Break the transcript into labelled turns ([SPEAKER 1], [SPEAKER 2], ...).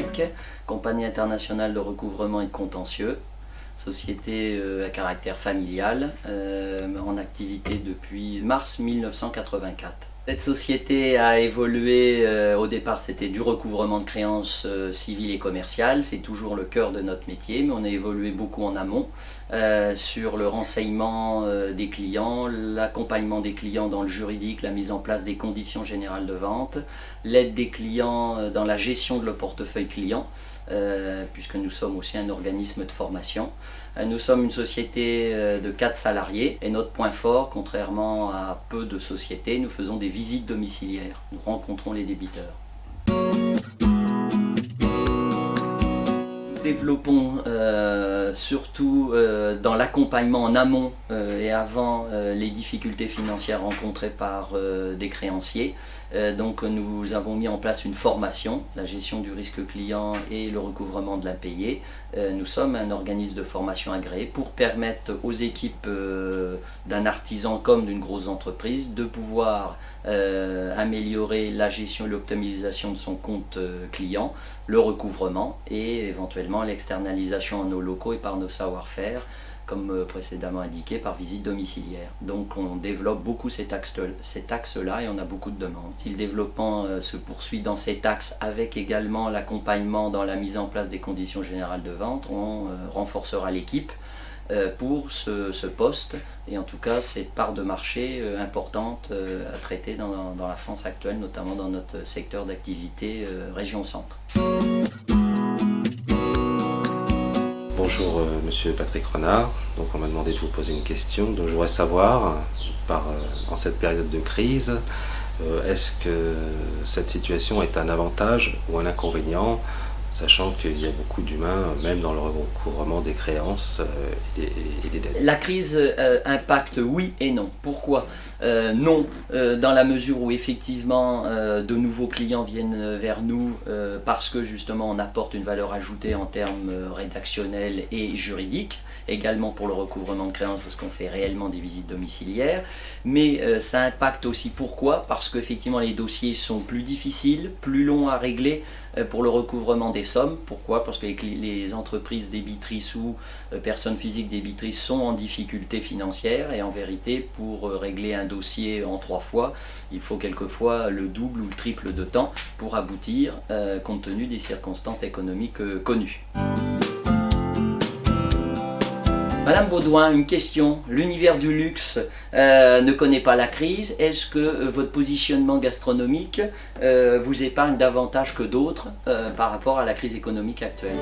[SPEAKER 1] CIRMEC, Compagnie internationale de recouvrement et de contentieux, société à caractère familial, en activité depuis mars 1984. Cette société a évolué, au départ c'était du recouvrement de créances civiles et commerciales, c'est toujours le cœur de notre métier, mais on a évolué beaucoup en amont sur le renseignement des clients, l'accompagnement des clients dans le juridique, la mise en place des conditions générales de vente, l'aide des clients dans la gestion de leur portefeuille client, puisque nous sommes aussi un organisme de formation. Nous sommes une société de 4 salariés et notre point fort, contrairement à peu de sociétés, nous faisons des visites domiciliaires. Nous rencontrons les débiteurs. Nous développons surtout dans l'accompagnement en amont et avant les difficultés financières rencontrées par des créanciers. Donc nous avons mis en place une formation, la gestion du risque client et le recouvrement de l'impayé. Nous sommes un organisme de formation agréé pour permettre aux équipes d'un artisan comme d'une grosse entreprise de pouvoir améliorer la gestion et l'optimisation de son compte client, le recouvrement et éventuellement l'externalisation en nos locaux et par nos savoir-faire, comme précédemment indiqué, par visite domiciliaire. Donc on développe beaucoup cet axe-là et on a beaucoup de demandes. Si le développement se poursuit dans cet axe avec également l'accompagnement dans la mise en place des conditions générales de vente, on renforcera l'équipe pour ce poste et en tout cas cette part de marché importante à traiter dans la France actuelle, notamment dans notre secteur d'activité région centre.
[SPEAKER 2] Bonjour Monsieur Patrick Renard, donc on m'a demandé de vous poser une question. Donc je voudrais savoir, en cette période de crise, est-ce que cette situation est un avantage ou un inconvénient, sachant qu'il y a beaucoup d'humains, même dans le recouvrement des créances et des dettes.
[SPEAKER 1] La crise impacte oui et non. Pourquoi non, dans la mesure où effectivement de nouveaux clients viennent vers nous parce que justement on apporte une valeur ajoutée en termes rédactionnels et juridiques, également pour le recouvrement de créances parce qu'on fait réellement des visites domiciliaires, mais ça impacte aussi pourquoi? Parce qu'effectivement les dossiers sont plus difficiles, plus longs à régler pour le recouvrement des sommes. Pourquoi? Parce que les entreprises débitrices ou personnes physiques débitrices sont en difficulté financière et en vérité pour régler un dossier en 3 fois, il faut quelquefois le double ou le triple de temps pour aboutir compte tenu des circonstances économiques connues. Madame Baudouin, une question. L'univers du luxe ne connaît pas la crise. Est-ce que votre positionnement gastronomique vous épargne davantage que d'autres par rapport à la crise économique actuelle ?